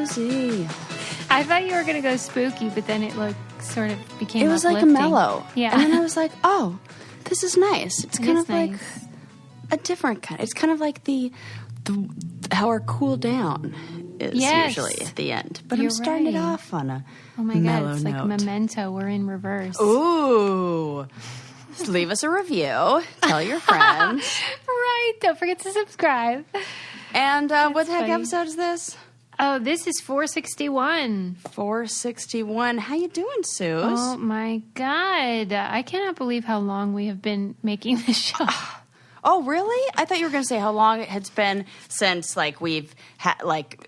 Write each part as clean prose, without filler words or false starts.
Susie. I thought you were going to go spooky, but then it sort of became It was like a uplifting. mellow. Yeah. And then I was like, oh, this is nice. It's kind of like nice. a different kind. It's kind of like the how our cool down is usually at the end. But You're I'm starting it right. off on a Oh my mellow God, it's note. like Memento. We're in reverse. Ooh. Leave us a review. Tell your friends. Right. Don't forget to subscribe. And what the heck funny. episode is this? Oh, this is 461. 461. How you doing, Suze? Oh my God. I cannot believe how long we have been making this show. Oh, really? I thought you were going to say how long it has been since, like, we've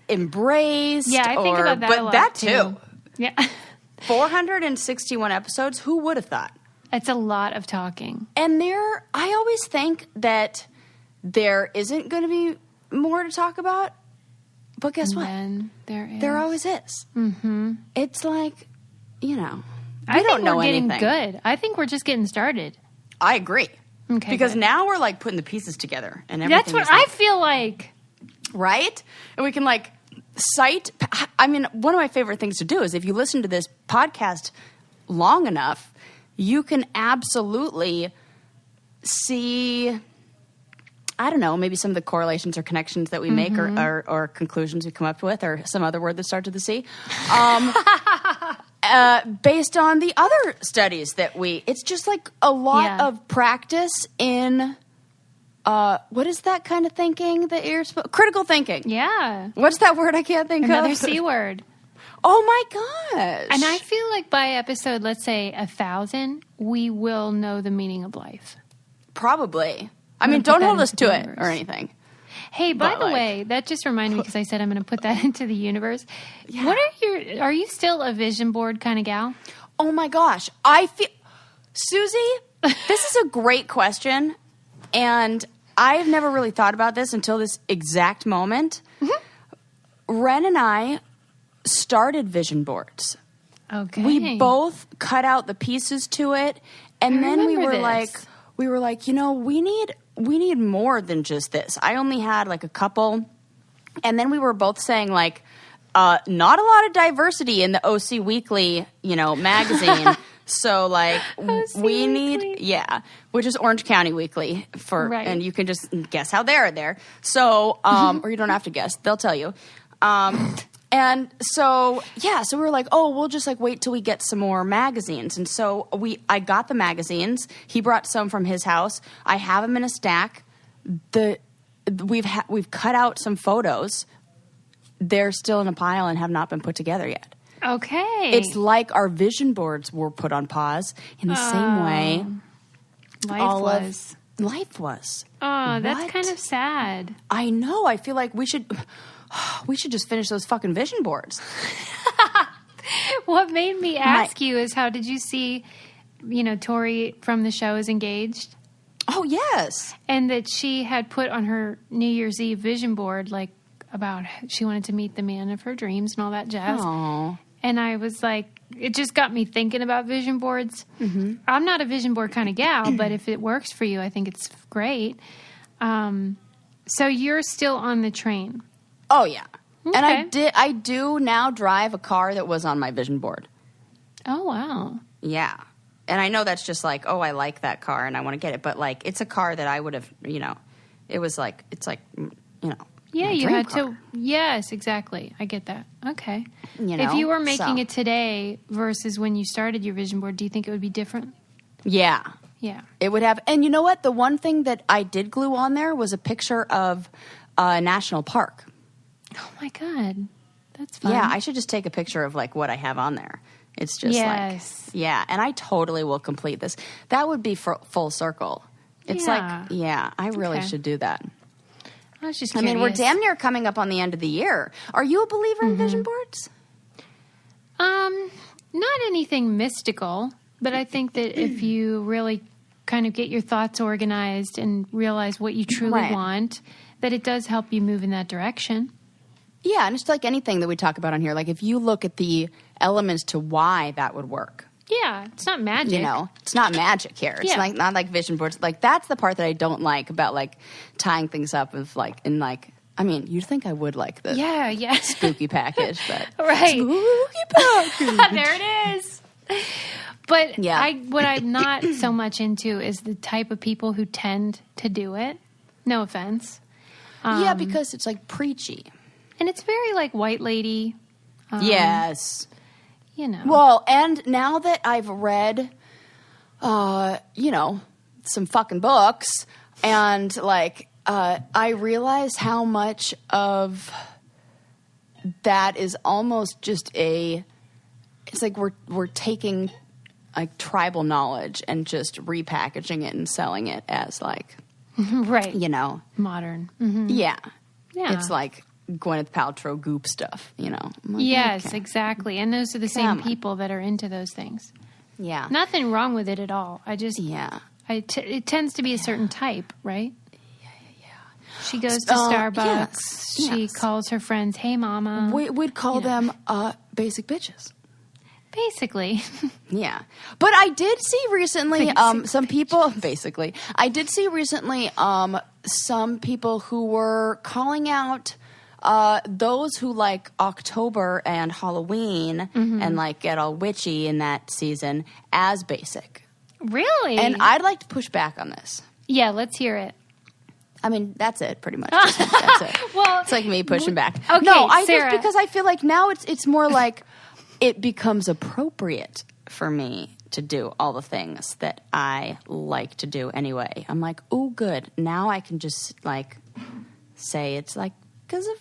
embraced. Yeah, I think about that but a lot, that too. Yeah. 461 episodes. Who would have thought? It's a lot of talking. And I always think that there isn't going to be more to talk about. But guess what? And there is. There always is. Mm-hmm. It's like, we I don't think know we're getting anything. good. I think we're just getting started. I agree. Okay, because good. now we're like putting the pieces together and everything. That's what is like, I feel like. right? And we can like cite. I mean, one of my favorite things to do is if you listen to this podcast long enough, you can absolutely see, I don't know, maybe some of the correlations or connections that we make or conclusions we come up with or some other word that starts with the C. Based on the other studies that it's just like a lot of practice in, what is that kind of thinking that you're critical thinking. Yeah. What's that word I can't think Another of? C word. Oh my gosh. And I feel like by episode, let's say 1,000, we will know the meaning of life. Probably. I I'm mean, gonna put don't that hold us into to the it universe. or anything. Hey, by But, the like- way, that just reminded me because I said I'm going to put that into the universe. Yeah. What are you still a vision board kind of gal? Oh my gosh. I feel, Susie, this is a great question. And I've never really thought about this until this exact moment. Mm-hmm. Ren and I started vision boards. Okay. We both cut out the pieces to it. And I then we remember were this. like, we need more than just this. I only had like a couple. And then we were both saying like, not a lot of diversity in the OC Weekly, magazine. So like we need, which is Orange County Weekly Right. and you can just guess how they're there. So, or you don't have to guess, they'll tell you. And so, so we were like, oh, we'll just like wait till we get some more magazines. And so I got the magazines. He brought some from his house. I have them in a stack. We've cut out some photos. They're still in a pile and have not been put together yet. Okay. It's like our vision boards were put on pause in the same way life was. Oh, that's What? kind of sad. I know. I feel like we should just finish those fucking vision boards. What made me ask you is how did you see, Tori from the show is engaged? Oh, yes. And that she had put on her New Year's Eve vision board, like, about she wanted to meet the man of her dreams and all that jazz. Aww. And I was like, it just got me thinking about vision boards. Mm-hmm. I'm not a vision board kind of gal, but if it works for you, I think it's great. So you're still on the train. Oh, yeah. Okay. And I do now drive a car that was on my vision board. Oh, wow. Yeah. And I know that's just like, oh, I like that car and I want to get it. But, like, it's a car that I would have, it was like, it's like, Yeah, my you dream had car. to. Yes, exactly. I get that. Okay. You If know, you were making so. it today versus when you started your vision board, do you think it would be different? Yeah. Yeah. It would have. And you know what? The one thing that I did glue on there was a picture of a national park. Oh, my God. That's fun. Yeah, I should just take a picture of, like, what I have on there. It's just Yes. like, yeah, and I totally will complete this. That would be for full circle. It's Yeah. like, I really Okay. should do that. I was just I curious. mean, we're damn near coming up on the end of the year. Are you a believer in vision boards? Not anything mystical, but I think that if you really kind of get your thoughts organized and realize what you truly Right. want, that it does help you move in that direction. Yeah, and it's like anything that we talk about on here. Like, if you look at the elements to why that would work, Yeah, it's not magic. it's not magic here. It's Yeah. not like vision boards. Like, that's the part that I don't like about, like, tying things up with, like, in, like, I mean, you'd think I would like the Yeah. spooky package, but Right. spooky package. There it is. But Yeah. what I'm not so much into is the type of people who tend to do it. No offense. Yeah, because it's like preachy. And it's very like white lady. Yes. You know. Well, and now that I've read, some fucking books, and like, I realize how much of that is almost just it's like we're taking like tribal knowledge and just repackaging it and selling it as like, right. Modern. Mm-hmm. Yeah. Yeah. It's like Gwyneth Paltrow goop stuff, I'm like, Yes, okay. exactly. And those are the same people that are into those things. Yeah. Nothing wrong with it at all. I just, Yeah. it tends to be a certain type, right? Yeah. She goes to Starbucks. Yes, She yes. calls her friends, "Hey, mama." We'd call them basic bitches. Basically. Yeah. But I did see recently some people, basically, I did see recently some people who were calling out those who like October and Halloween and like get all witchy in that season as basic. Really? And I'd like to push back on this. Yeah, let's hear it. I mean, that's it, pretty much. That's it. Well, it's like me pushing back. Okay, No, Sarah. just because I feel like now it's more like it becomes appropriate for me to do all the things that I like to do anyway. I'm like, oh, good. Now I can just like say it's like because of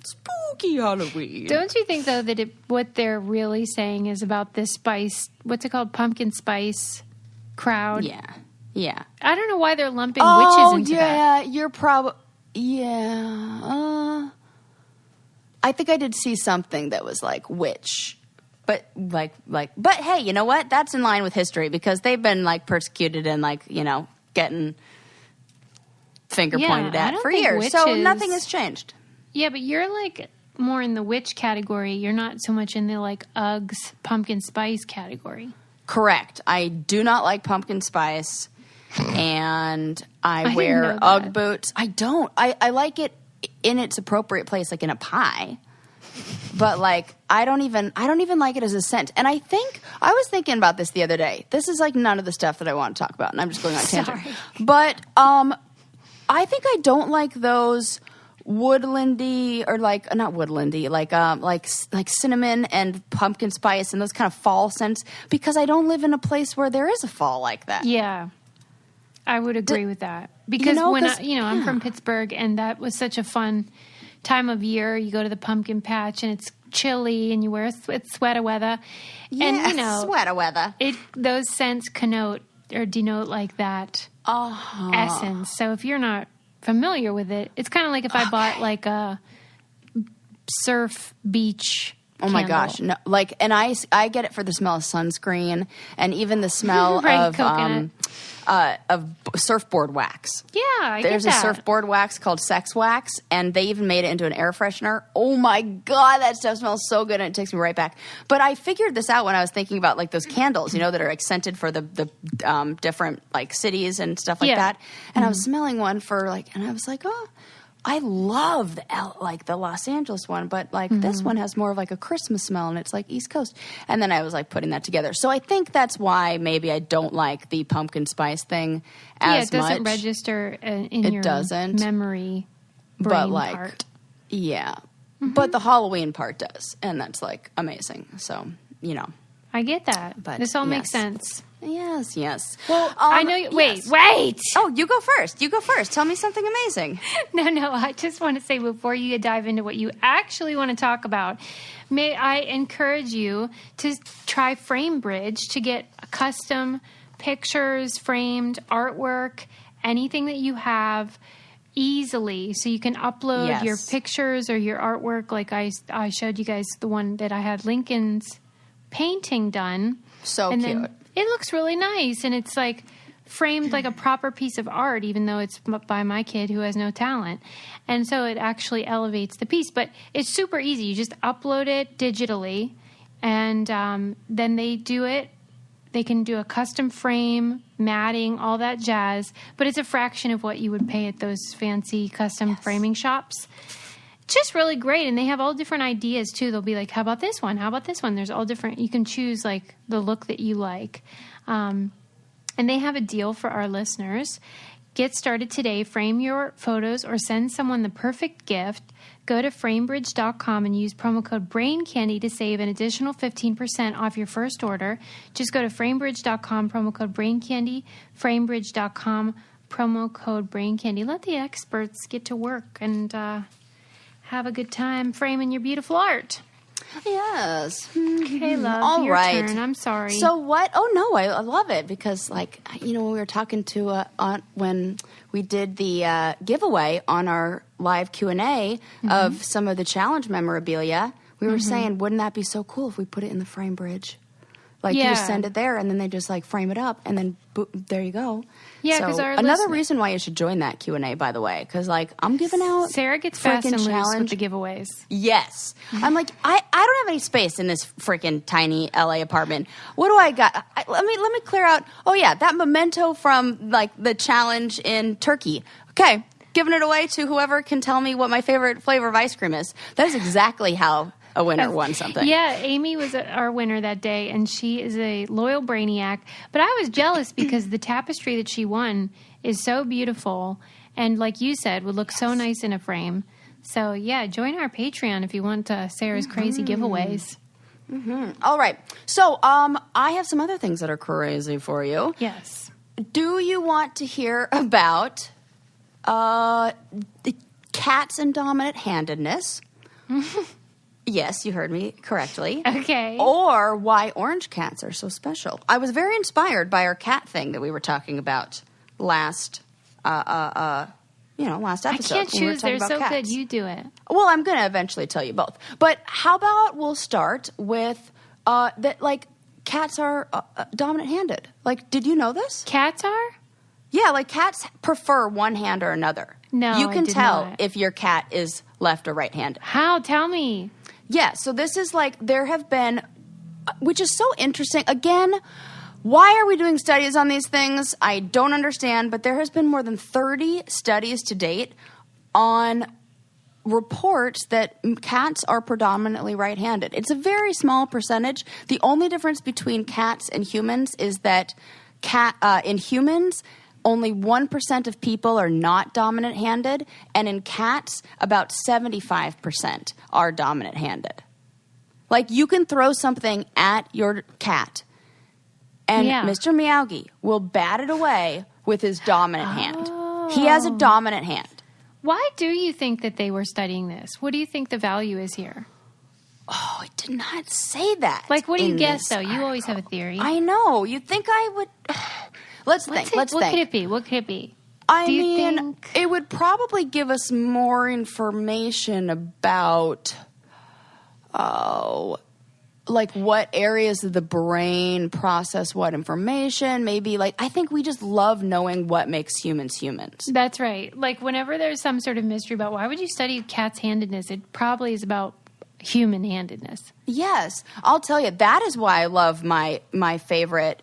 spooky Halloween. Don't you think though that what they're really saying is about this spice? What's it called? Pumpkin spice crowd. Yeah. I don't know why they're lumping witches into that. You're probably I think I did see something that was like witch. But but hey, you know what? That's in line with history because they've been like persecuted and like, getting finger pointed I at don't for think years. So witches- nothing has changed. Yeah, but you're like more in the witch category. You're not so much in the like Uggs pumpkin spice category. Correct. I do not like pumpkin spice and I didn't wear know that. Ugg boots. I don't. I like it in its appropriate place, like in a pie. But like I don't even like it as a scent. And I was thinking about this the other day. This is like none of the stuff that I want to talk about, and I'm just going on a tangent. Sorry. But I think I don't like those woodlandy or like not woodlandy, like cinnamon and pumpkin spice and those kind of fall scents because I don't live in a place where there is a fall like that. Yeah, I would agree with that because I'm from Pittsburgh and that was such a fun time of year. You go to the pumpkin patch and it's chilly and you wear sweater weather. And sweater weather. Those scents denote like that essence. So if you're not familiar with it, it's kind of like if I bought like a surf beach Oh my candle. gosh. No, like, and I get it for the smell of sunscreen and even the smell Right, of surfboard wax. Yeah, I There's get that. a surfboard wax called Sex Wax, and they even made it into an air freshener. Oh my God, that stuff smells so good, and it takes me right back. But I figured this out when I was thinking about like those candles, that are like scented for the different like cities and stuff like that. And I was smelling one and I was like, oh, I love the Los Angeles one, but like this one has more of like a Christmas smell, and it's like East Coast. And then I was like putting that together. So I think that's why maybe I don't like the pumpkin spice thing as much. Yeah, it doesn't register in your memory brain part. Yeah. But the Halloween part does, and that's like amazing. So, I get that. But this all makes sense. Yes. Well, I know you. Wait. Oh, you go first. Tell me something amazing. No. I just want to say before you dive into what you actually want to talk about, may I encourage you to try FrameBridge to get custom pictures, framed artwork, anything that you have easily, so you can upload your pictures or your artwork. Like I showed you guys the one that I had Lincoln's painting done. So and cute. Then it looks really nice, and it's like framed like a proper piece of art, even though it's by my kid who has no talent. And so it actually elevates the piece. But it's super easy. You just upload it digitally, and then they do it. They can do a custom frame, matting, all that jazz. But it's a fraction of what you would pay at those fancy custom framing shops. just really great. And they have all different ideas too. They'll be like, how about this one? How about this one? There's all different, you can choose like the look that you like. And they have a deal for our listeners. Get started today. Frame your photos or send someone the perfect gift. Go to framebridge.com and use promo code BRAINCANDY to save an additional 15% off your first order. Just go to framebridge.com, promo code BRAINCANDY, framebridge.com, promo code BRAINCANDY. Let the experts get to work and have a good time framing your beautiful art. Yes. Okay, love. All your right. turn. I'm sorry. So what? Oh no, I love it because, like, when we were talking to when we did the giveaway on our live Q&A of some of the challenge memorabilia, we were saying, wouldn't that be so cool if we put it in the frame bridge? Like, you just send it there, and then they just, like, frame it up, and then there you go. Yeah, because another reason why you should join that Q&A, by the way, because, like, I'm giving out Sarah gets fast and loose with the giveaways. Yes. I'm like, I don't have any space in this freaking tiny LA apartment. What do I got? Let me clear out. Oh, yeah, that memento from, like, the challenge in Turkey. Okay, giving it away to whoever can tell me what my favorite flavor of ice cream is. That is exactly how a winner won something. Yeah, Amy was our winner that day, and she is a loyal brainiac. But I was jealous because the tapestry that she won is so beautiful, and like you said, would look so nice in a frame. So, yeah, join our Patreon if you want Sarah's crazy giveaways. All right. So, I have some other things that are crazy for you. Yes. Do you want to hear about the cats and dominant handedness? Yes, you heard me correctly. Okay. Or why orange cats are so special. I was very inspired by our cat thing that we were talking about last episode. I can't choose. They're so cats. Good. You do it. Well, I'm going to eventually tell you both. But how about we'll start with that, like, cats are dominant-handed. Like, did you know this? Cats are? Yeah, like, cats prefer one hand or another. No, you can I did tell not. if your cat is left or right-handed. How? Tell me. Yeah, so this is like, there have been, which is so interesting. Again, why are we doing studies on these things? I don't understand, but there has been more than 30 studies to date on reports that cats are predominantly right-handed. It's a very small percentage. The only difference between cats and humans is that in humans, only 1% of people are not dominant-handed, and in cats, about 75% are dominant-handed. Like, you can throw something at your cat, and Mr. Miyagi will bat it away with his dominant hand. He has a dominant hand. Why do you think that they were studying this? What do you think the value is here? Oh, it did not say that. Like, what do you guess, though? You always have a theory. I know. You'd think I would... Let's think. What could it be? What could it be? I mean, it would probably give us more information about, like, what areas of the brain process what information. Maybe, like, I think we just love knowing what makes humans humans. That's right. Like, whenever there's some sort of mystery about why would you study cat's handedness, it probably is about human handedness. Yes. I'll tell you, that is why I love my favorite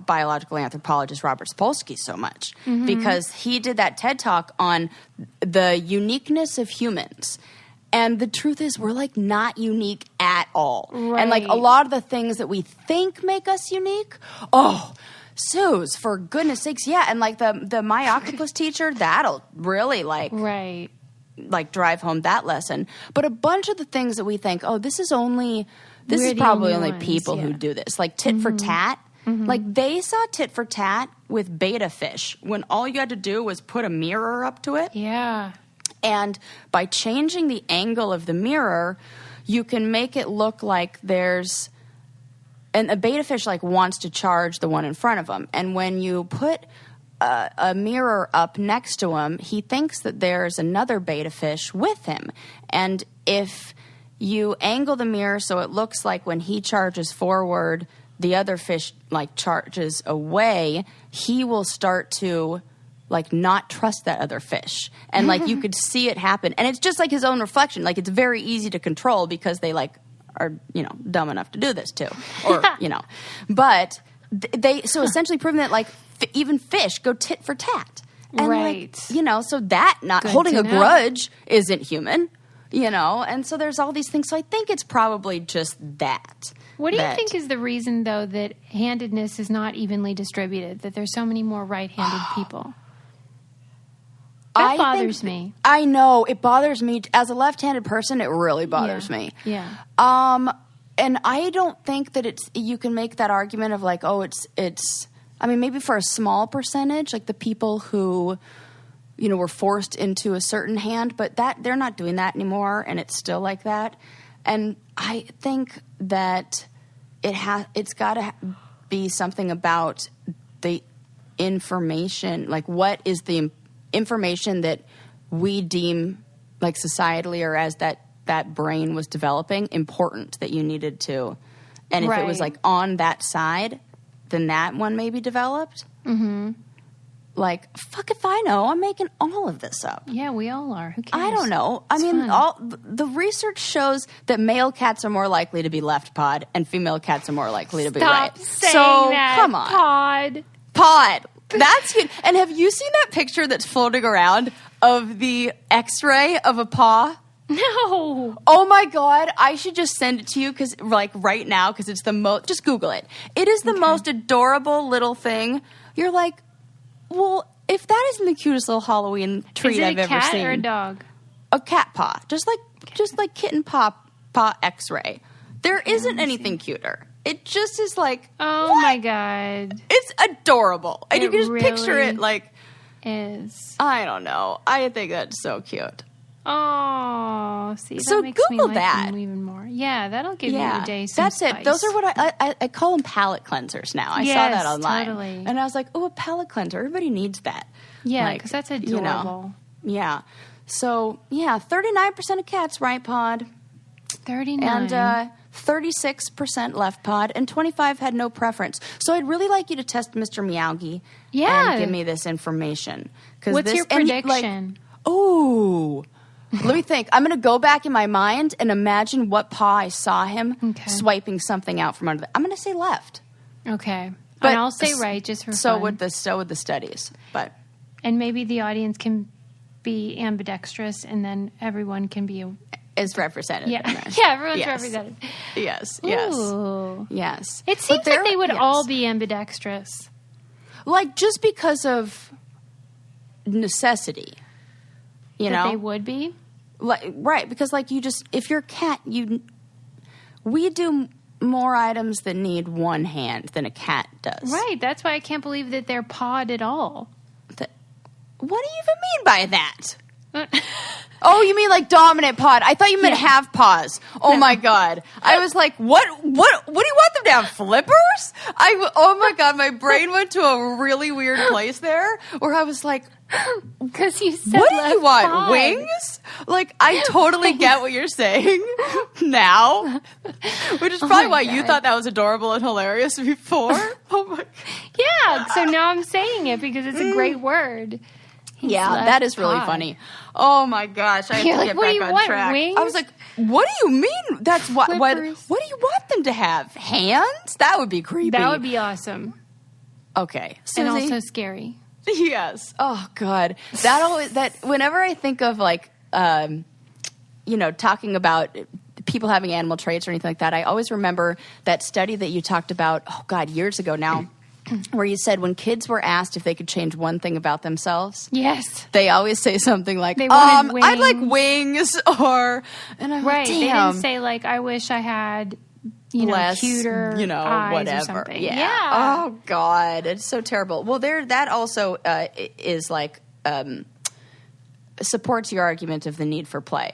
biological anthropologist Robert Sapolsky so much, because he did that TED Talk on the uniqueness of humans. And the truth is, we're, like, not unique at all. Right. And, like, a lot of the things that we think make us unique, Suze, for goodness sakes, yeah. And, like, the My Octopus teacher, that'll really, like... Right. Like, drive home that lesson. But a bunch of the things that we think, this is probably only ones, people who do this. Like, tit for tat. Like, they saw tit for tat with betta fish when all you had to do was put a mirror up to it. Yeah. And by changing the angle of the mirror, you can make it look like there's... And a betta fish, like, wants to charge the one in front of him. And when you put a mirror up next to him, he thinks that there's another betta fish with him. And if you angle the mirror so it looks like when he charges forward, the other fish, like, charges away, he will start to, like, not trust that other fish. And, like, you could see it happen. And it's just like his own reflection. Like, it's very easy to control because they, like, are, dumb enough to do this too. Or, But so essentially proving that, like, even fish go tit for tat. And right. So that not Good holding to a know. grudge isn't human, and so there's all these things. So I think it's probably just that. What do you think is the reason, though, that handedness is not evenly distributed, that there's so many more right-handed people? That bothers me. I know. It bothers me. As a left-handed person, it really bothers me. Yeah. And I don't think that you can make that argument of like, oh, it's I mean, maybe for a small percentage, like the people who, were forced into a certain hand, but that they're not doing that anymore, and it's still like that. And I think that it's got to be something about the information, like what is the information that we deem like societally or as that brain was developing important that you needed to. And if it was like on that side, then that one may be developed. Mm-hmm. Like, fuck if I know. I'm making all of this up. Yeah, we all are. Who cares? I don't know. It's fun. The research shows that male cats are more likely to be left pod and female cats are more likely to be right. Saying so that, come on, pod. That's cute. And have you seen that picture that's floating around of the X-ray of a paw? No. Oh my God. I should just send it to you right now because it's the most, just Google it. It is the most adorable little thing. You're like, well, if that isn't the cutest little Halloween treat I've ever seen. Is it a cat or a dog? A cat paw. Just like kitten paw X-ray. There isn't anything cuter. It just is like, oh what? My God. It's adorable. And you can just really picture it like, is. I don't know. I think that's so cute. Oh, see, that so makes Google me like that them even more. Yeah, that'll give you a day some That's spice. it. Those are what I call them palate cleansers now. I saw that online. Totally. And I was like, oh, a palate cleanser. Everybody needs that. Yeah, because that's adorable. Yeah. So, 39% of cats right pod. 39. And 36% left pod. And 25 had no preference. So I'd really like you to test Mr. Meowgie. Yeah. And give me this information. What's your prediction? Let me think. I'm going to go back in my mind and imagine what paw I saw him swiping something out from under. I'm going to say left. Okay, but and I'll say right just for so fun. would the studies, but and maybe the audience can be ambidextrous, and then everyone can be is represented. Yeah, everyone's represented. Yes, Ooh. yes. It seems like they would all be ambidextrous, like just because of necessity. They would be. Right, because if you're a cat, we do more items that need one hand than a cat does. Right, that's why I can't believe that they're pawed at all. What do you even mean by that? Oh, you mean like dominant pod? I thought you meant half paws. Oh my God. I was like, what do you want them to have, flippers? Oh my God, my brain went to a really weird place there where I was like, because you said what do you want? pod. Wings? Like, I totally get what you're saying now, which is probably why you thought that was adorable and hilarious before. Oh my God. Yeah, so now I'm saying it because it's a great word. Yeah, that is really funny. Oh my gosh, I have to get back on track. Wings? I was like, what do you mean? That's what do you want them to have? Hands? That would be creepy. That would be awesome. Okay. Susie? And also scary. Yes. Oh God. That whenever I think of talking about people having animal traits or anything like that, I always remember that study that you talked about, oh God, years ago now. Where you said when kids were asked if they could change one thing about themselves, yes, they always say something like, wanted wings. I'd like wings, and I'm like, damn. They didn't say like, I wish I had, less, cuter eyes whatever. Or something. Yeah. Oh God, it's so terrible. Well, that also is like supports your argument of the need for play.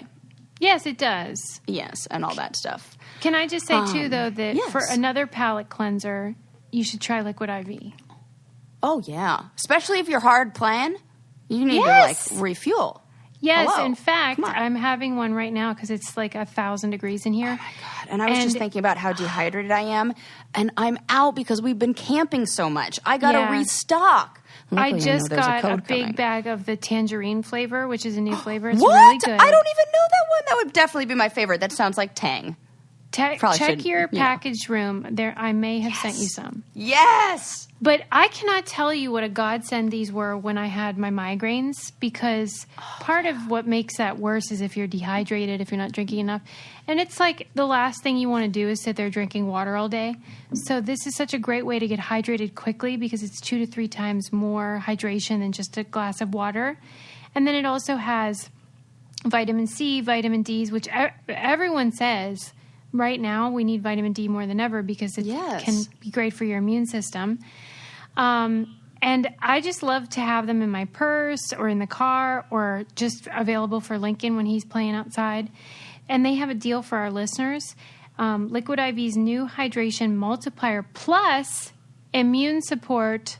Yes, it does. Yes, and all that stuff. Can I just say too, though, that yes. for another palate cleanser, you should try Liquid IV. Oh, yeah. Especially if you're hard playing, you need to, refuel. Yes, Hello. in fact, I'm having one right now because it's like 1,000 degrees in here. Oh, my God. And I was just thinking about how dehydrated I am, and I'm out because we've been camping so much. I got to restock. Luckily, I just got a big coming. bag of the tangerine flavor, which is a new flavor. It's what? really good. I don't even know that one. That would definitely be my favorite. That sounds like Tang. Check your package room. There, I may have sent you some. Yes! But I cannot tell you what a godsend these were when I had my migraines, because part of what makes that worse is if you're dehydrated, if you're not drinking enough. And it's like the last thing you want to do is sit there drinking water all day. So this is such a great way to get hydrated quickly, because it's 2 to 3 times more hydration than just a glass of water. And then it also has vitamin C, vitamin D's, which everyone says right now we need vitamin D more than ever because it can be great for your immune system. And I just love to have them in my purse or in the car or just available for Lincoln when he's playing outside. And they have a deal for our listeners. Liquid IV's new hydration multiplier plus immune support,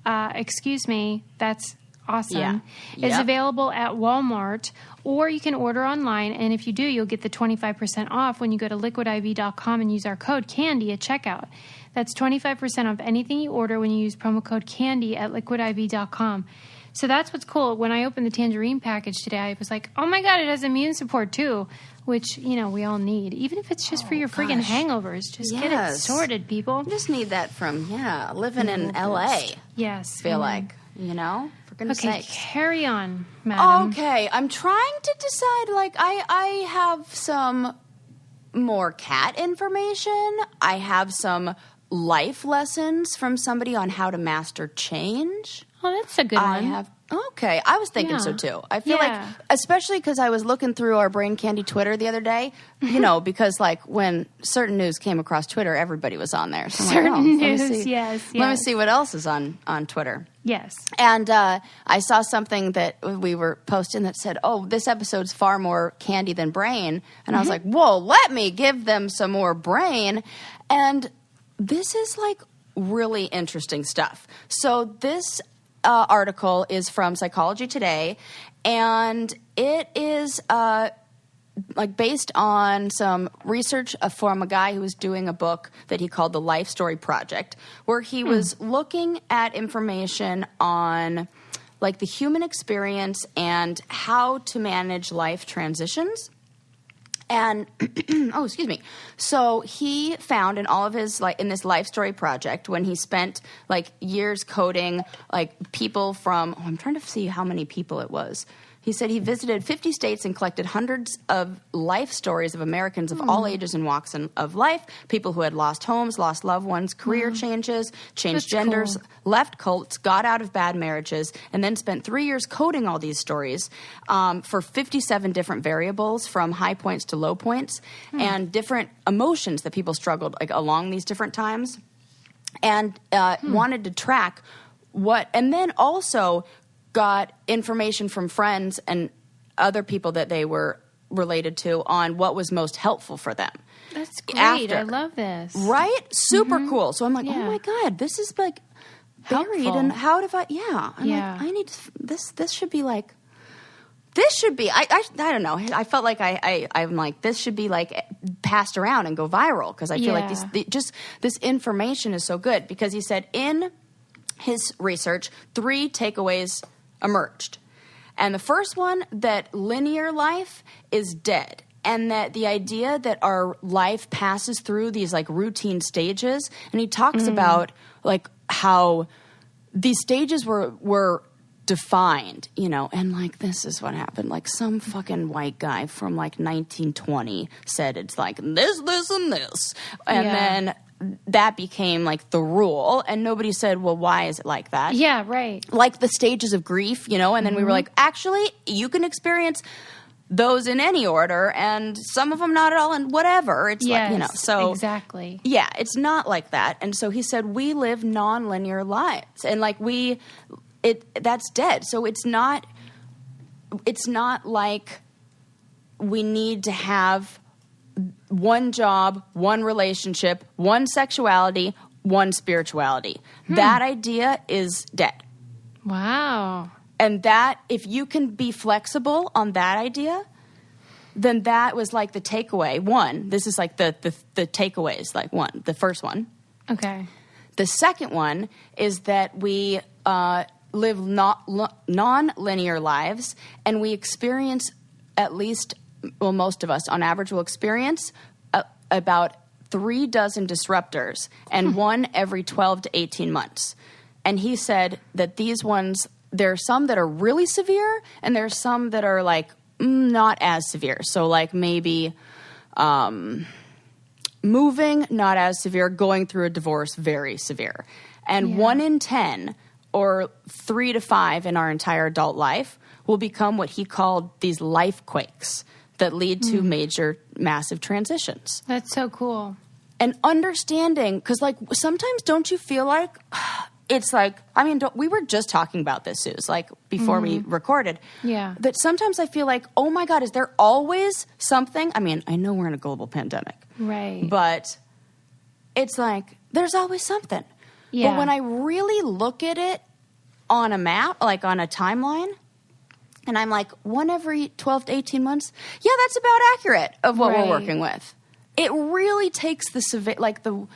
that's awesome, is available at Walmart, or you can order online. And if you do, you'll get the 25% off when you go to liquidiv.com and use our code CANDY at checkout. That's 25% off anything you order when you use promo code CANDY at liquidiv.com. So that's what's cool. When I opened the tangerine package today, I was like, oh my God, it has immune support too, which, we all need. Even if it's just for your friggin' hangovers. Just get it sorted, people. You just need that from, living in L.A. Yes. Feel like, for goodness sakes. Carry on, madam. Okay, I'm trying to decide, I have some more cat information. I have some life lessons from somebody on how to master change. Oh, that's a good one. Okay, I was thinking so too. I feel like, especially because I was looking through our Brain Candy Twitter the other day, because when certain news came across Twitter, everybody was on there. So certain news, yes. Let me see what else is on Twitter. Yes. And I saw something that we were posting that said, oh, this episode's far more candy than brain. And I was like, whoa, let me give them some more brain. And this is really interesting stuff. So this article is from Psychology Today, and it is based on some research from a guy who was doing a book that he called the Life Story Project, where he was looking at information on the human experience and how to manage life transitions. And, so he found in all of his, in this Life Story Project, when he spent, years coding, people from, I'm trying to see how many people it was. He said he visited 50 states and collected hundreds of life stories of Americans of all ages and walks of life, people who had lost homes, lost loved ones, career changes, changed genders, left cults, got out of bad marriages, and then spent 3 years coding all these stories for 57 different variables, from high points to low points, and different emotions that people struggled along these different times, and wanted to track and then also got information from friends and other people that they were related to on what was most helpful for them. That's great. I love this. Right? Super cool. So I'm like, oh my God, this is buried. Helpful. And how do I, I need this should be this should be, I don't know. I felt like I'm like, this should be passed around and go viral, because I feel like this information is so good, because he said in his research, 3 takeaways emerged. And the first one, that linear life is dead. And that the idea that our life passes through these routine stages. And he talks about how these stages were defined, and this is what happened. Some fucking white guy from 1920 said it's this, and this. And then that became the rule, and nobody said, well, why is it like that? Yeah, right. The stages of grief, and then we were actually, you can experience those in any order, and some of them not at all, and whatever. It's so exactly. Yeah, it's not like that. And so he said, we live non-linear lives, and that's dead. So it's not like we need to have one job, one relationship, one sexuality, one spirituality. That idea is dead. Wow. And that, if you can be flexible on that idea, then that was the takeaway. One, this is the takeaways, the first one. Okay. The second one is that we live non-linear lives, and we experience, at least, most of us on average will experience about 3 dozen disruptors and one every 12 to 18 months. And he said that these ones, there are some that are really severe and there's some that are like not as severe. So like maybe moving, not as severe, going through a divorce, very severe. And 1 in 10 or 3 to 5 in our entire adult life will become what he called these life quakes that lead to major, massive transitions. That's so cool. And understanding, because like sometimes don't you feel like it's like, I mean, we were just talking about this, Suze, like before we recorded. Yeah. That sometimes I feel like, oh my God, is there always something? I mean, I know we're in a global pandemic. Right. But it's like, there's always something. Yeah. But when I really look at it on a map, like on a timeline, and I'm like, 1 every 12 to 18 months, yeah, that's about accurate of what we're working with. It really takes the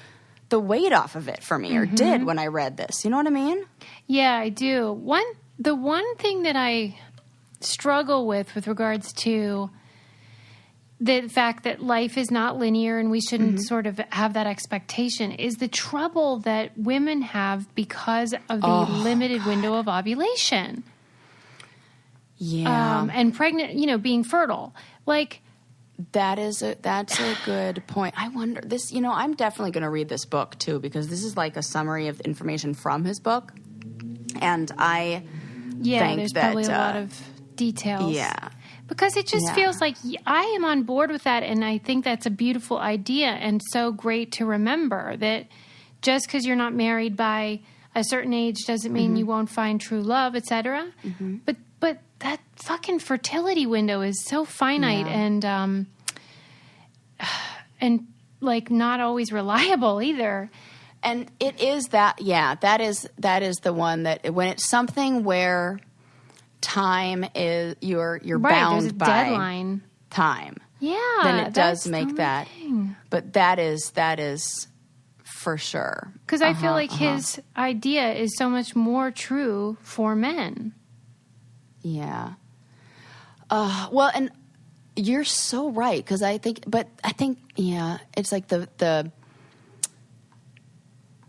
weight off of it for me, or did when I read this. You know what I mean? Yeah, I do. The one thing that I struggle with regards to the fact that life is not linear and we shouldn't sort of have that expectation is the trouble that women have because of the limited window of ovulation. Yeah. And pregnant, being fertile. Like, that's a good point. I wonder this, I'm definitely going to read this book too, because this is like a summary of information from his book. And I think there's that, probably a lot of details. Yeah. Because it just feels like I am on board with that, and I think that's a beautiful idea and so great to remember that just because you're not married by a certain age doesn't mean you won't find true love, etc. But that fucking fertility window is so finite and like not always reliable either. And it is that that is the one that when it's something where time is you're bound there's a by deadline. Time. Yeah, then it does make the that. thing. But that is for sure. Because I feel like his idea is so much more true for men. Yeah. Well, and you're so right, because I think, it's like the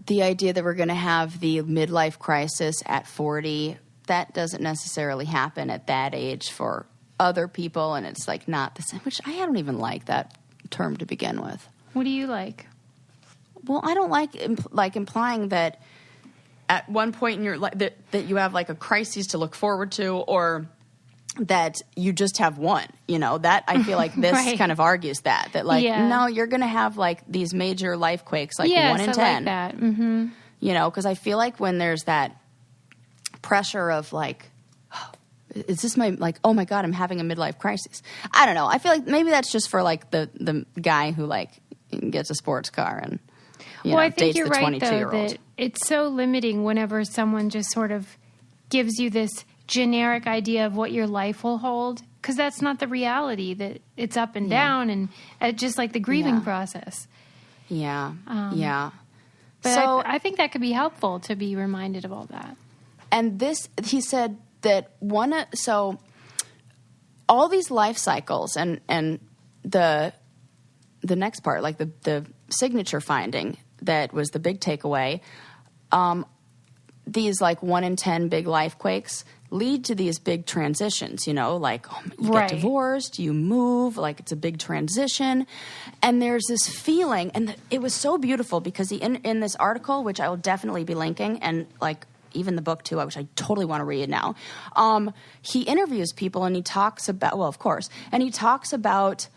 idea that we're going to have the midlife crisis at 40. That doesn't necessarily happen at that age for other people, and it's like not the same. Which I don't even like that term to begin with. What do you like? Well, I don't like implying that at one point in your life that you have like a crisis to look forward to, or that you just have one. That I feel like this Right. kind of argues that no, you're going to have like these major life quakes, like 1 in 10. I like that. Mm-hmm. Because I feel like when there's that pressure of like, is this my, like, oh my God, I'm having a midlife crisis. I don't know. I feel like maybe that's just for like the guy who like gets a sports car and I think dates you're the right, 22-year-old. though, that it's so limiting whenever someone just sort of gives you this generic idea of what your life will hold, because that's not the reality, that it's up and down, and just like the grieving process. Yeah. But So I think that could be helpful to be reminded of all that. And he said that so all these life cycles and the next part, like the signature finding that was the big takeaway, these like 1 in 10 big life quakes lead to these big transitions, like you get divorced, you move, like it's a big transition. And there's this feeling, and it was so beautiful because in this article, which I will definitely be linking, and like even the book too, which I totally want to read now, he interviews people and he talks about, well, of course, and he talks about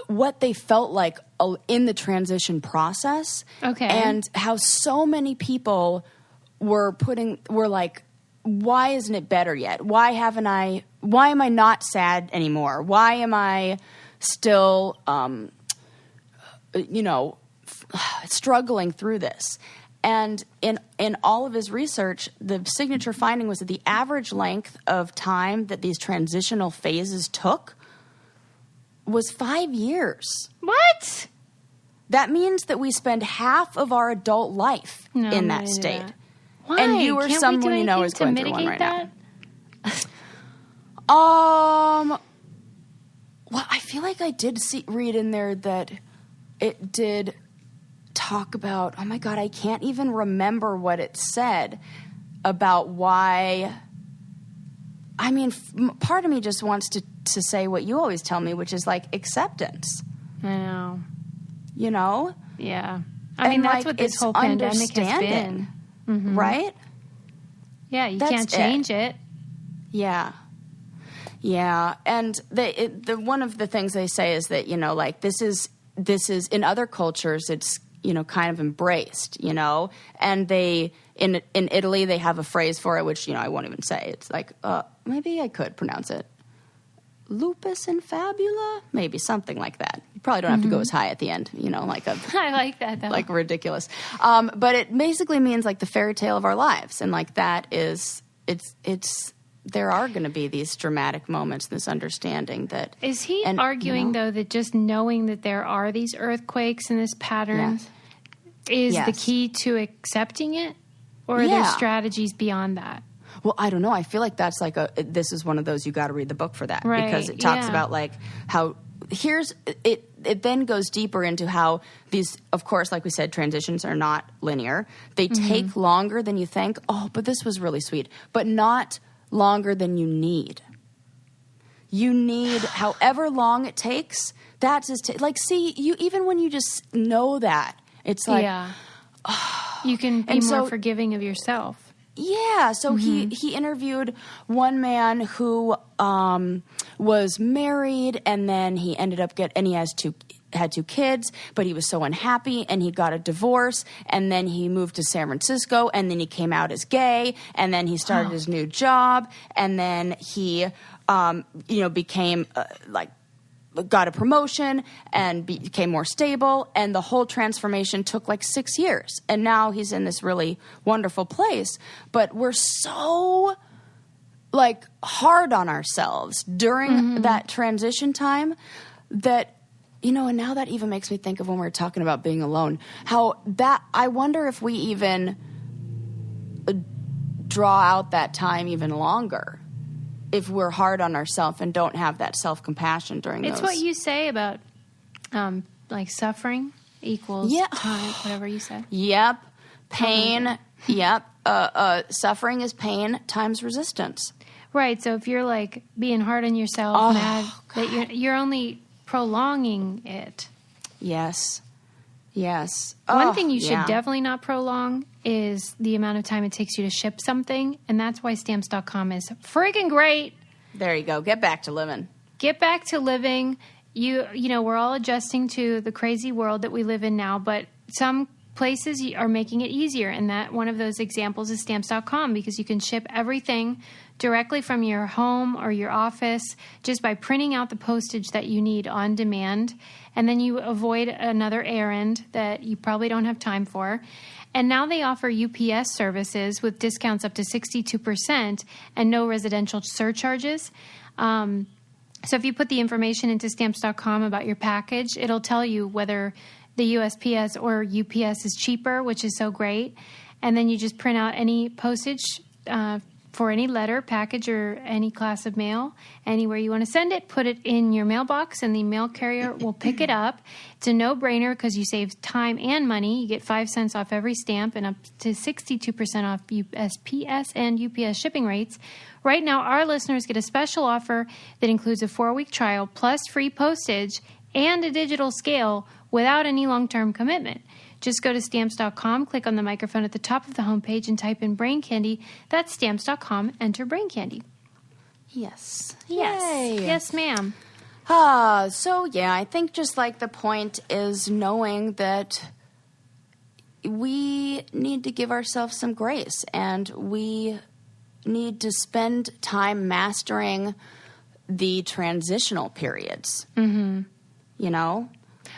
what they felt like in the transition process. Okay. And how so many people were like, why isn't it better yet? Why am I not sad anymore? Why am I still, struggling through this? And in all of his research, the signature finding was that the average length of time that these transitional phases took was 5 years. What? That means that we spend half of our adult life in that state. Why? And you or Can't someone we do you know is anything going to through one right mitigate now. Well, I feel like I did read in there that it did talk about, oh my God, I can't even remember what it said about why. I mean, part of me just wants to say what you always tell me, which is like acceptance. I know. You know? Yeah. I mean, that's what this whole pandemic has been. Mm-hmm. Right? Yeah, you can't change it. Yeah. Yeah. And the one of the things they say is that, you know, like this is in other cultures, it's, you know, kind of embraced, you know, and they, in Italy, they have a phrase for it, which, you know, I won't even say. It's like, maybe I could pronounce it. Lupus in fabula? Maybe something like that. You probably don't have to go as high at the end, you know, like a... I like that, though. Like ridiculous. But it basically means like the fairy tale of our lives. And like that is, it's there are going to be these dramatic moments, this understanding that... Is he arguing, though, that just knowing that there are these earthquakes and this pattern is the key to accepting it? Or are there strategies beyond that? Well, I don't know. I feel like that's like this is one of those you got to read the book for that. Right. Because it talks about like how it then goes deeper into how these, of course, like we said, transitions are not linear. They take longer than you think. Oh, but this was really sweet. But not longer than you need. You need however long it takes. That's just like, see, you even when you just know that, it's like... Yeah. You can be more forgiving of yourself. Yeah, so he interviewed one man who was married, and then he ended up and he had two kids, but he was so unhappy, and he got a divorce, and then he moved to San Francisco, and then he came out as gay, and then he started his new job, and then he became got a promotion and became more stable, and the whole transformation took like 6 years, and now he's in this really wonderful place. But we're so like hard on ourselves during that transition time that, you know, and now that even makes me think of when we were talking about being alone, how that I wonder if we even draw out that time even longer if we're hard on ourselves and don't have that self-compassion during those. It's what you say about, like, suffering equals time, whatever you said. Yep. Pain. Yep. Suffering is pain times resistance. Right. So if you're, like, being hard on yourself, mad, that you're only prolonging it. Yes. Yes. One thing you should definitely not prolong is the amount of time it takes you to ship something, and that's why Stamps.com is freaking great. There you go. Get back to living. Get back to living. You know, we're all adjusting to the crazy world that we live in now, but some places are making it easier, and that one of those examples is Stamps.com, because you can ship everything directly from your home or your office just by printing out the postage that you need on demand, and then you avoid another errand that you probably don't have time for. And now they offer UPS services with discounts up to 62% and no residential surcharges. So if you put the information into Stamps.com about your package, it'll tell you whether the USPS or UPS is cheaper, which is so great. And then you just print out any postage for any letter, package, or any class of mail, anywhere you want to send it, put it in your mailbox, and the mail carrier will pick it up. It's a no-brainer because you save time and money. You get 5 cents off every stamp and up to 62% off USPS and UPS shipping rates. Right now, our listeners get a special offer that includes a 4-week trial plus free postage and a digital scale without any long-term commitment. Just go to Stamps.com, click on the microphone at the top of the homepage, and type in Brain Candy. That's Stamps.com. Enter Brain Candy. Yes. Yes. Yay. Yes, ma'am. So, yeah, I think just like the point is knowing that we need to give ourselves some grace, and we need to spend time mastering the transitional periods. Mm-hmm. You know?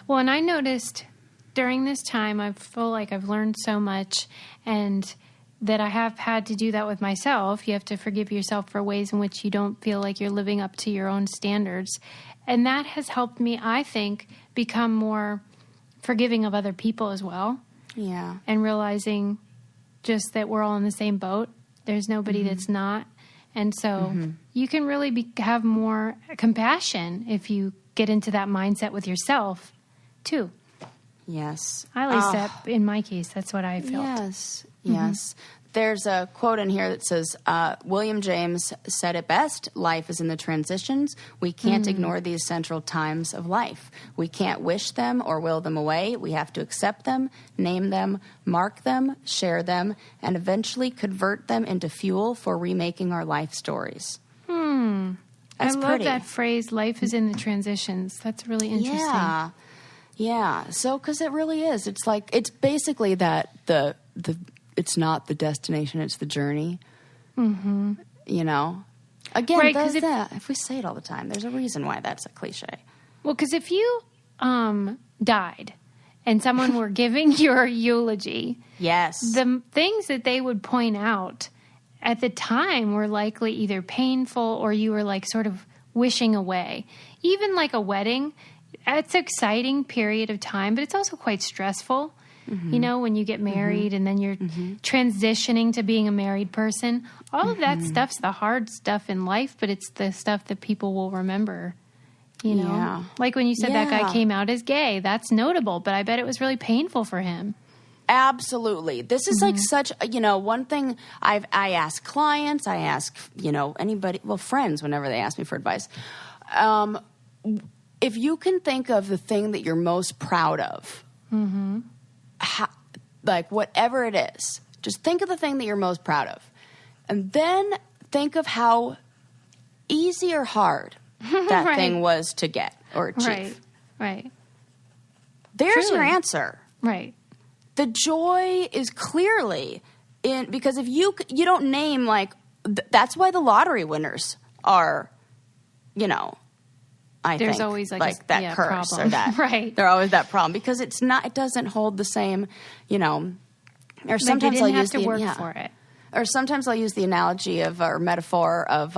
Well, and I noticed during this time, I feel like I've learned so much, and that I have had to do that with myself. You have to forgive yourself for ways in which you don't feel like you're living up to your own standards. And that has helped me, I think, become more forgiving of other people as well. Yeah. And realizing just that we're all in the same boat. There's nobody that's not. And so you can really have more compassion if you get into that mindset with yourself, too. Yes. At least that, in my case, that's what I felt. Yes. Yes. There's a quote in here that says, William James said it best, life is in the transitions. We can't ignore these central times of life. We can't wish them or will them away. We have to accept them, name them, mark them, share them, and eventually convert them into fuel for remaking our life stories. That's I love pretty. that phrase, life is in the transitions. That's really interesting. Yeah. Yeah. So, because it really is. It's like, it's basically that it's not the destination, it's the journey. Mm-hmm. You know? Again, right, if we say it all the time, there's a reason why that's a cliche. Well, because if you died and someone were giving your eulogy, Yes. the things that they would point out at the time were likely either painful or you were like sort of wishing away. Even like a wedding, it's an exciting period of time, but it's also quite stressful. You know, when you get married and then you're transitioning to being a married person, all of that stuff's the hard stuff in life, but it's the stuff that people will remember, you know? Yeah. Like when you said that guy came out as gay, that's notable, but I bet it was really painful for him. Absolutely. This is like such, one thing I ask clients, I ask, anybody, friends, whenever they ask me for advice. If you can think of the thing that you're most proud of, like whatever it is, just think of the thing that you're most proud of. And then think of how easy or hard that Right. thing was to get or achieve. Right, right, There's your Truly. answer. right. The joy is clearly in, because if you don't name, like, that's why the lottery winners are, There's always like that curse problem. or that. Right. They're always that problem because it doesn't hold the same, or Like sometimes they I'll didn't have use to work for it. Or sometimes I'll use the analogy or metaphor of,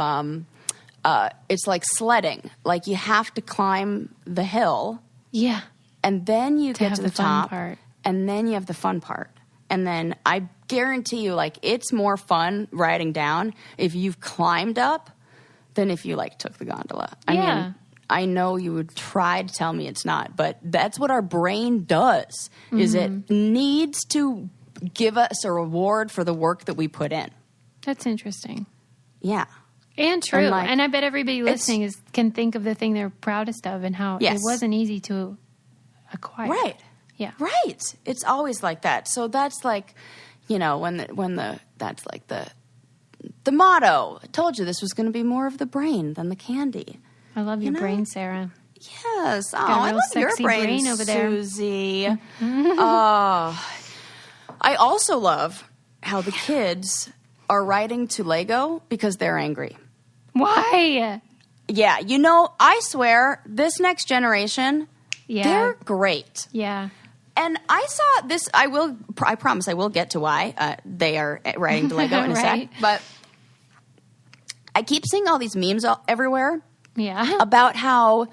it's like sledding. Like you have to climb the hill Yeah. and then you get have to the the fun top part. and then you have the fun part. And then I guarantee you, like, it's more fun riding down if you've climbed up than if you, like, took the gondola. I mean, I know you would try to tell me it's not, but that's what our brain does, is it needs to give us a reward for the work that we put in. That's interesting. Yeah. And true. like, And I bet everybody listening can think of the thing they're proudest of and how Yes. it wasn't easy to acquire. Right. Yeah. Right. It's always like that. So that's like, that's like the motto. I told you this was going to be more of the brain than the candy. I love your brain, Sarah. Yes. Oh, Got a I real love your sexy brain over there. Susie. I also love how the kids are writing to Lego because they're angry. Why? Yeah. I swear, this next generation, Yeah. they're great. Yeah. And I saw this. I promise I will get to why they are writing to Lego in a Right. sec. But I keep seeing all these memes everywhere Yeah. about how,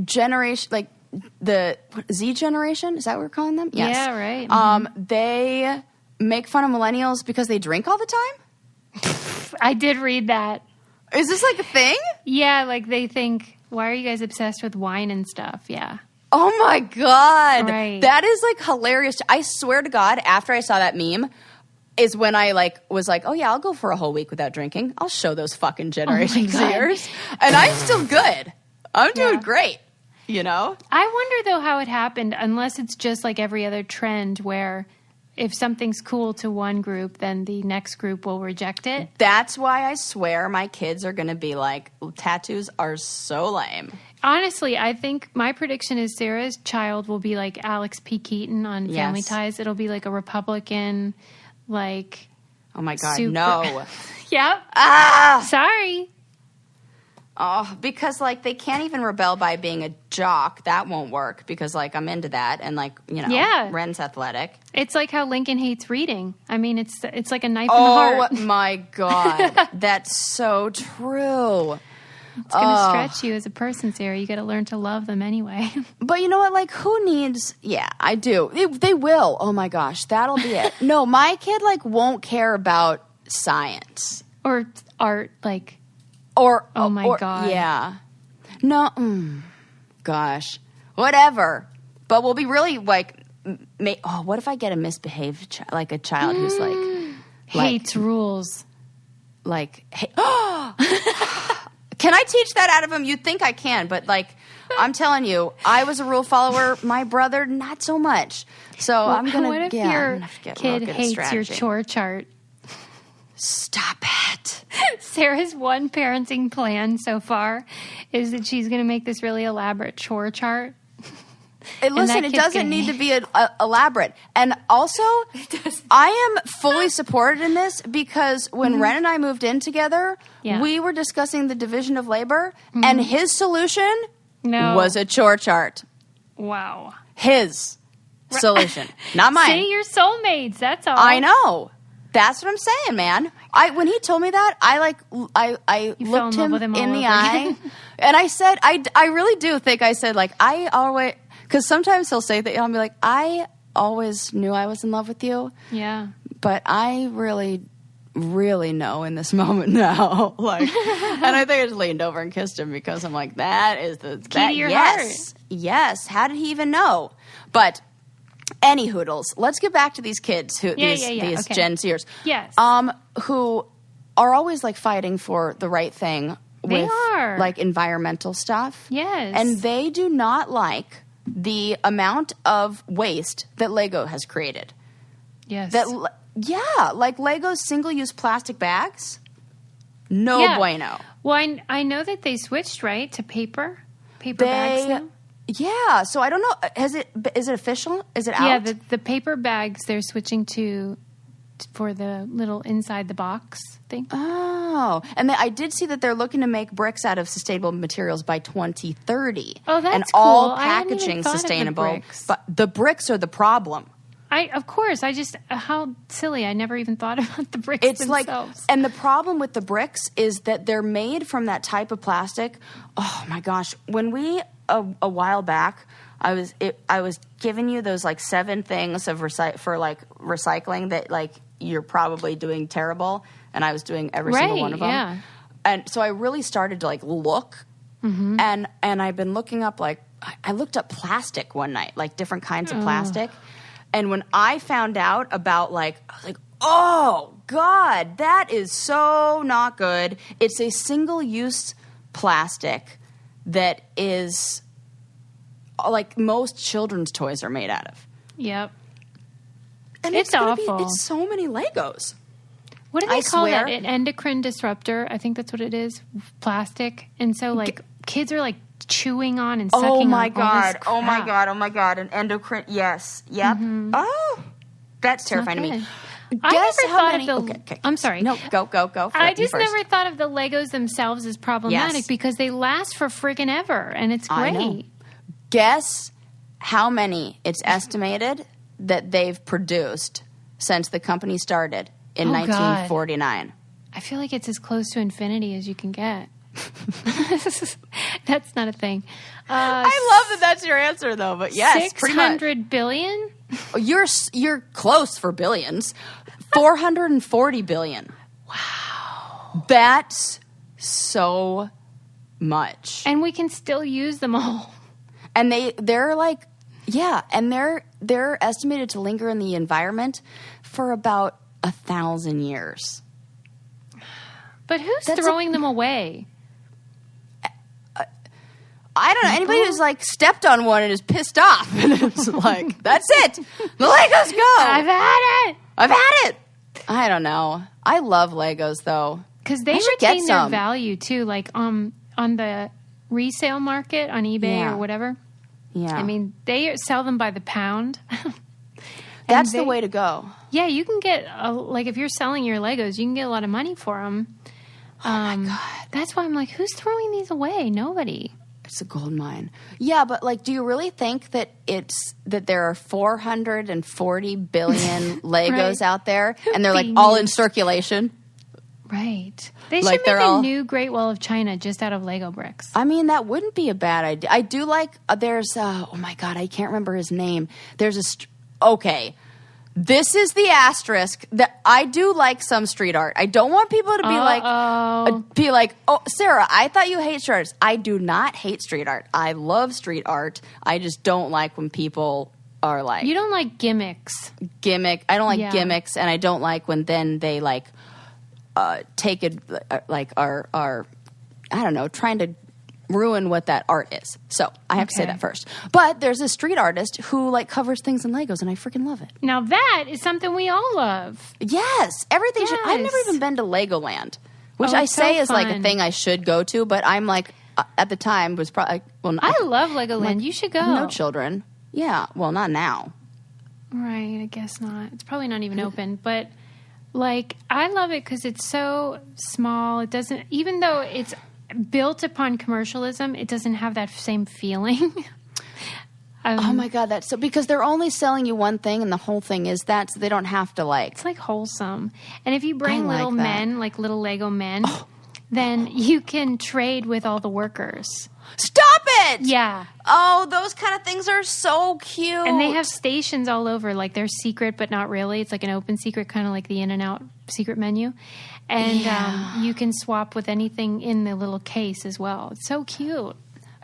generation, like the Z generation, is that what we're calling them? Yes. Yeah, right. They make fun of millennials because they drink all the time. I did read that. Is this like a thing? Yeah, like they think, why are you guys obsessed with wine and stuff? Yeah. Oh my God. Right. That is like hilarious. I swear to God, after I saw that meme, is when I was like, oh yeah, I'll go for a whole week without drinking. I'll show those fucking Generation God. Zers. And I'm still good. I'm doing Yeah. great. I wonder, though, how it happened, unless it's just like every other trend where if something's cool to one group, then the next group will reject it. That's why I swear my kids are going to be like, tattoos are so lame. Honestly, I think my prediction is Sarah's child will be like Alex P. Keaton on Family Yes. Ties. It'll be like a Republican, like... Oh my God, Super. no. Yep. Ah! Sorry. Oh, because they can't even rebel by being a jock. That won't work because I'm into that. And Yeah. Ren's athletic. It's like how Lincoln hates reading. I mean, it's like a knife in the Oh heart. my God. That's so true. It's going to stretch you as a person, Sarah. You got to learn to love them anyway. But you know what? Who needs... Yeah, I do. They will. Oh my gosh. That'll be it. No, my kid won't care about science. Or art, like... Or... Oh my God. Yeah. No. Gosh. Whatever. But we'll be really like, what if I get a misbehaved like a child who's hates rules. Like, hey, can I teach that out of him? You'd think I can, but like, I'm telling you, I was a rule follower. My brother, not so much. So I'm gonna. What if your kid hates your chore chart? Stop it. Sarah's one parenting plan so far is that she's going to make this really elaborate chore chart. Listen, it doesn't need to be elaborate. And also, I am fully supported in this because when Ren and I moved in together, we were discussing the division of labor, and his solution was a chore chart. Wow. His solution, not mine. See, you're soulmates, that's all. I know. That's what I'm saying, man. When he told me that, I looked him in the eye, and I said, I really do think I said, like, I always, because sometimes he'll say that, I'll be like, I always knew I was in love with you. Yeah. But I really, really know in this moment now. Like, and I think I just leaned over and kissed him because I'm like, that is the key to your heart. Yes. How did he even know? But any hoodles. Let's get back to these kids these okay. Gen Zers. Yes. Who are always like fighting for the right thing They with are. like environmental stuff. Yes. And they do not like the amount of waste that Lego has created. Yes. Like Lego's single-use plastic bags. No bueno. Well, I know that they switched, right, to paper bags now. Yeah, so I don't know. Is it official? Is it out? Yeah, the paper bags they're switching to for the little inside the box thing. Oh, and I did see that they're looking to make bricks out of sustainable materials by 2030. Oh, that's and cool. all I hadn't even packaging thought of the sustainable. bricks. But the bricks are the problem. Of course, how silly. I never even thought about the bricks themselves. And the problem with the bricks is that they're made from that type of plastic. Oh my gosh. When a while back, I was giving you those like 7 things of recycling that like you're probably doing terrible, and I was doing every single one of them. Yeah. And so I really started to like look, and I've been looking up I looked up plastic one night, like different kinds of plastic. And when I found out about I was like, oh, God, that is so not good. It's a single-use plastic that is like most children's toys are made out of. Yep. And it's awful. It's so many Legos. What do they call that? An endocrine disruptor. I think that's what it is. Plastic. And so kids are chewing on and sucking on all this crap. Oh my God. An endocrine. Yes. Yep. Oh, that's terrifying to me. Guess how many. Okay. I'm sorry. No, go. I just never thought of the Legos themselves as problematic because they last for friggin' ever, and it's great. I know. Guess how many it's estimated that they've produced since the company started in 1949. God. I feel like it's as close to infinity as you can get. That's not a thing. I love that that's your answer, though. But yes, 600 billion. You're close for billions. 440 billion. Wow, that's so much. And we can still use them all. And they're like, and they're estimated to linger in the environment for about 1,000 years. But who's throwing them away? I don't know. Anybody who's stepped on one and is pissed off. And it's like, that's it. The Legos go. I've had it. I don't know. I love Legos, though. Because they retain their value, too. On the resale market on eBay or whatever. Yeah. I mean, they sell them by the pound. That's the way to go. Yeah, you can get, if you're selling your Legos, you can get a lot of money for them. Oh, my God. That's why I'm like, who's throwing these away? Nobody. It's a gold mine. Yeah, but do you really think that there are 440 billion Legos out there and they're all in circulation? Right. They should make a new Great Wall of China just out of Lego bricks. I mean, that wouldn't be a bad idea. I do there's oh my God, I can't remember his name. There's okay. this is the asterisk that I do like some street art. I don't want people to be like, oh, Sarah, I thought you hate street art. I do not hate street art. I love street art. I just don't like when people are like, you don't like gimmicks. I don't like gimmicks, and I don't like when then they like take it like are I don't know, trying to ruin what that art is. So I have to say that first. But there's a street artist who like covers things in Legos, and I freaking love it. Now that is something we all love. Yes, everything. Yes. I've never even been to Legoland, which I say is like a thing I should go to. But I'm like, at the time was probably I love Legoland. Like, you should go. No children. Yeah, well, not now. Right, I guess not. It's probably not even open, but like I love it because it's so small. It doesn't, even though it's built upon commercialism, it doesn't have that same feeling. Oh my God, that's so, because they're only selling you one thing, and the whole thing is that, so they don't have to like. It's like wholesome. And if you bring little men, like little Lego men, then you can trade with all the workers. Stop it! Yeah. Oh, those kind of things are so cute. And they have stations all over, like they're secret, but not really. It's like an open secret, kind of like the In-N-Out secret menu. And you can swap with anything in the little case as well. It's so cute.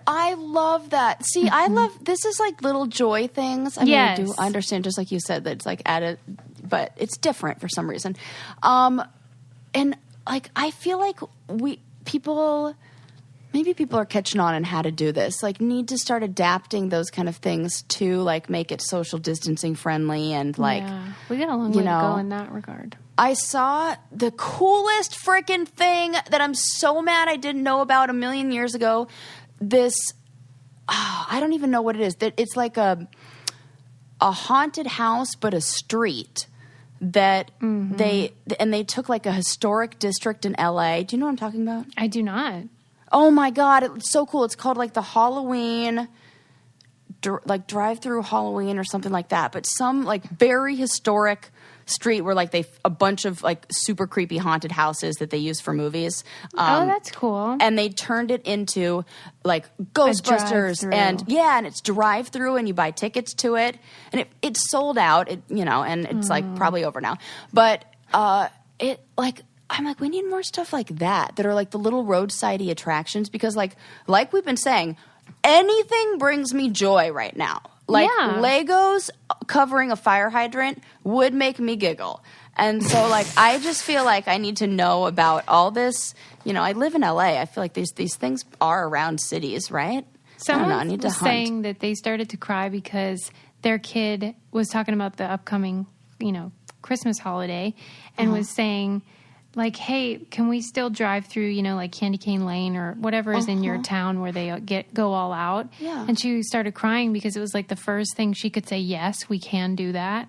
I love that. See, I love, this is like little joy things. I mean, I do understand, just like you said, that it's like added, but it's different for some reason. And like, I feel like maybe people are catching on how to do this, like need to start adapting those kind of things to like make it social distancing friendly and like, we got a long way to go in that regard. I saw the coolest freaking thing that I'm so mad I didn't know about a million years ago. This, I don't even know what it is. It's like a haunted house, but a street that they took like a historic district in LA. Do you know what I'm talking about? I do not. Oh my God, it's so cool. It's called like the Halloween, like drive-through Halloween or something like that. But some like very historic street where like a bunch of like super creepy haunted houses that they use for movies. Oh, that's cool. And they turned it into like Ghostbusters and it's drive-through and you buy tickets to it. And it's sold out, and it's like probably over now. But it like, I'm like, we need more stuff like that are like the little roadside-y attractions, because like we've been saying, anything brings me joy right now. Like Legos covering a fire hydrant would make me giggle. And so like I just feel like I need to know about all this. I live in LA. I feel like these things are around cities, right? Someone was saying that they started to cry because their kid was talking about the upcoming, Christmas holiday, and was saying, like, hey, can we still drive through, like Candy Cane Lane or whatever is in your town where they go all out? Yeah. And she started crying because it was like the first thing she could say, yes, we can do that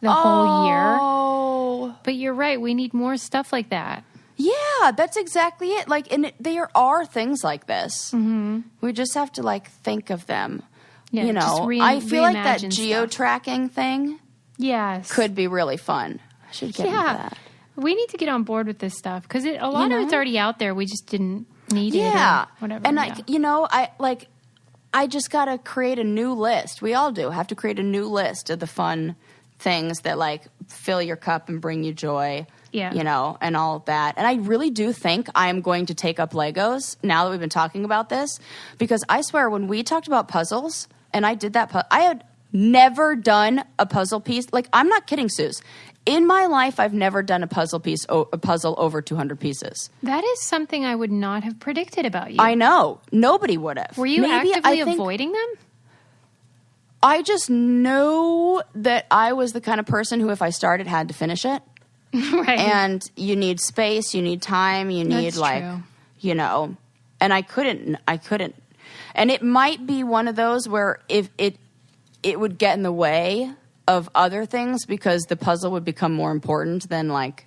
the whole year. But you're right. We need more stuff like that. Yeah, that's exactly it. Like, and there are things like this. Mm-hmm. We just have to like think of them. Yeah, I feel like that geo-tracking thing could be really fun. I should get into that. We need to get on board with this stuff because a lot of it's already out there. We just didn't need it or whatever. And I just got to create a new list. We all do have to create a new list of the fun things that like fill your cup and bring you joy. Yeah. And all of that. And I really do think I am going to take up Legos now that we've been talking about this, because I swear when we talked about puzzles and I did that, I had never done a puzzle piece. Like, I'm not kidding, Suze. In my life, I've never done a puzzle over 200 pieces. That is something I would not have predicted about you. I know. Nobody would have. Were you actively avoiding them? I just know that I was the kind of person who, if I started, had to finish it. Right. And you need space, you need time, you need true. And I couldn't. And it might be one of those where if it would get in the way of other things because the puzzle would become more important than it's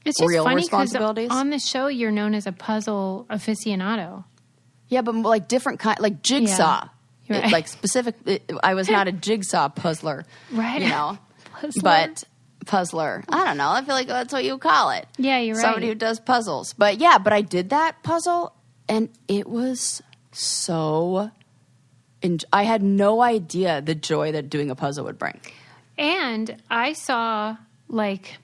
just real funny responsibilities. On the show, you're known as a puzzle aficionado. Yeah, but like different kind, like jigsaw, right. Like specific. I was not a jigsaw puzzler, right? Puzzler. But puzzler. I don't know. I feel like that's what you call it. Yeah, you're right. Somebody who does puzzles. But I did that puzzle, and it was so. I had no idea the joy that doing a puzzle would bring. And I saw like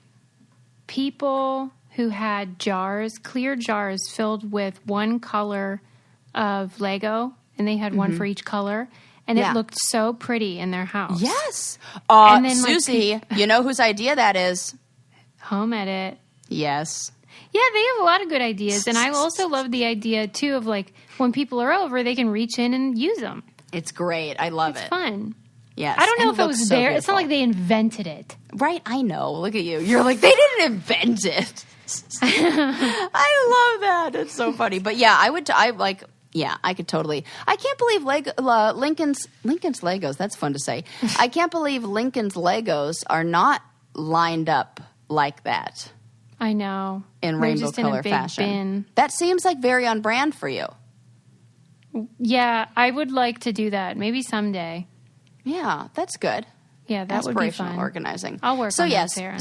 people who had jars, clear jars filled with one color of Lego, and they had one for each color. And it looked so pretty in their house. Yes. And then, Susie, you know whose idea that is? Home Edit. Yes. Yeah, they have a lot of good ideas. And I also love the idea, too, of like when people are over, they can reach in and use them. It's great. I love it. It's fun. Yes. I don't know And if it was so there. beautiful. It's not like they invented it. Right, I know. Look at you. You're like, they didn't invent it. I love that. It's so funny. But yeah, I could totally. I can't believe Lincoln's Legos. That's fun to say. I can't believe Lincoln's Legos are not lined up like that I know. in They're rainbow just in a color big fashion. bin. That seems like very on brand for you. Yeah, I would like to do that. Maybe someday. Yeah, that's good. Yeah, that would be fun. Organizing. I'll work on that, Sarah.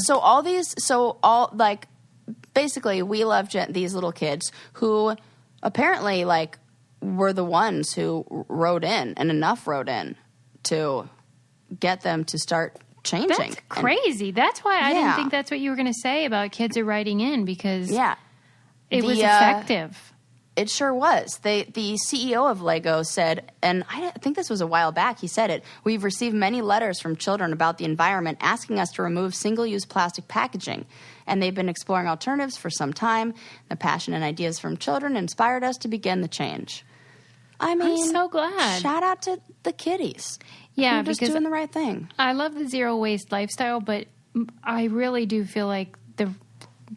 Basically, we love these little kids who apparently like were the ones who wrote in, and enough wrote in to get them to start changing. That's crazy. That's why I didn't Yeah. think that's what you were going to say about kids are writing in, because The, it was effective. It sure was. The CEO of Lego said, and I think this was a while back, he said it, "We've received many letters from children about the environment asking us to remove single-use plastic packaging. And they've been exploring alternatives for some time. The passion and ideas from children inspired us to begin the change." I mean, I'm so glad. Shout out to the kiddies. Yeah, who are just because doing the right thing. I love the zero waste lifestyle, but I really do feel like the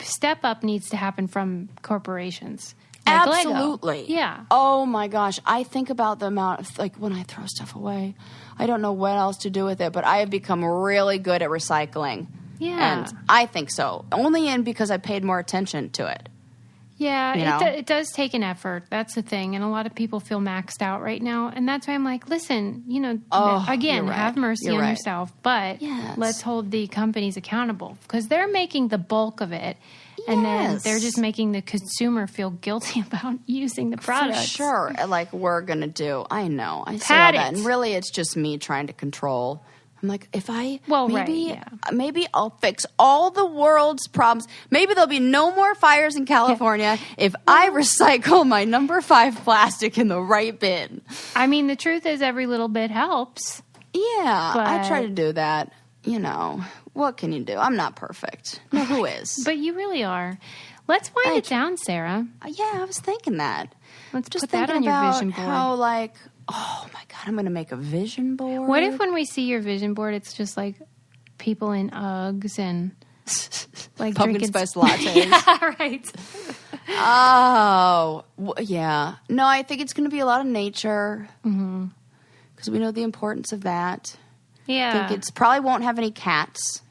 step up needs to happen from corporations. Like Lego. Absolutely. Yeah. Oh my gosh. I think about the amount of, like, when I throw stuff away, I don't know what else to do with it, but I have become really good at recycling. Yeah. And I think so. Only because I paid more attention to it. Yeah, You know? it does take an effort. That's the thing. And a lot of people feel maxed out right now. And that's why I'm like, listen, again, you're right. have mercy You're on right. yourself. But Yes. let's hold the companies accountable, because they're making the bulk of it. And then Yes. they're just making the consumer feel guilty about using the product. For sure. Like, we're going to do. I know. I see Pat all that. it. And really, it's just me trying to control. I'm like, if I maybe I'll fix all the world's problems. Maybe there'll be no more fires in California if I recycle my number 5 plastic in the right bin. I mean, the truth is every little bit helps. Yeah, I But- try to do that. What can you do? I'm not perfect. No, who is? But you really are. Let's wind it down, Sarah. Yeah, I was thinking that. Let's Just put that thinking on your about vision board. how, like, oh my God, I'm going to make a vision board. What if when we see your vision board, it's just like people in Uggs and like pumpkin drinking spice lattes? Yeah, right. Oh, yeah. No, I think it's going to be a lot of nature because we know the importance of that. Yeah. I think it's probably won't have any cats,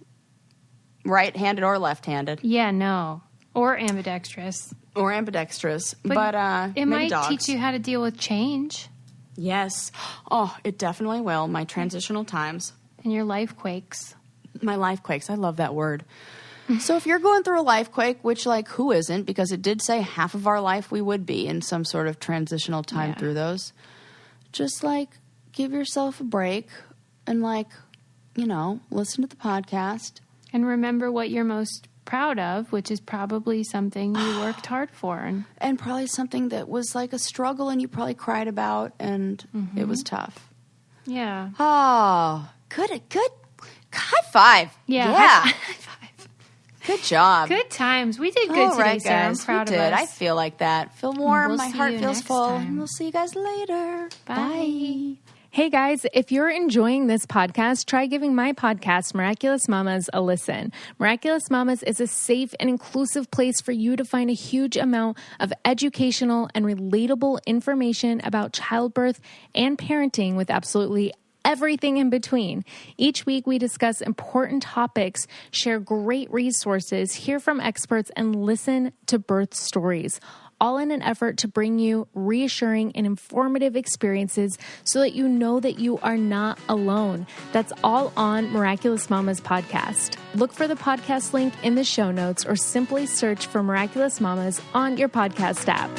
right-handed or left-handed, Yeah, no. Or ambidextrous. or ambidextrous. But It maybe might dogs. teach you how to deal with change Yes. Oh, it definitely will. My transitional times. and your life quakes. My life quakes. I love that word. So if you're going through a life quake, which, like, who isn't? Because it did say half of our life we would be in some sort of transitional time Yeah. through those. Just, like, give yourself a break and, like, listen to the podcast. And remember what you're most proud of, which is probably something you worked hard for. And probably something that was, like, a struggle and you probably cried about and it was tough. Yeah. Oh, good. High five. Yeah. Yeah. High five. Good job. Good times. We did good All today, right, Sarah. I'm guys. proud We of did. us. I feel like that. Feel warm. We'll My see heart you feels next full. time. And we'll see you guys later. Bye. Hey guys, if you're enjoying this podcast, try giving my podcast, Miraculous Mamas, a listen. Miraculous Mamas is a safe and inclusive place for you to find a huge amount of educational and relatable information about childbirth and parenting with absolutely everything in between. Each week we discuss important topics, share great resources, hear from experts, and listen to birth stories, all in an effort to bring you reassuring and informative experiences so that you know that you are not alone. That's all on Miraculous Mamas podcast. Look for the podcast link in the show notes or simply search for Miraculous Mamas on your podcast app.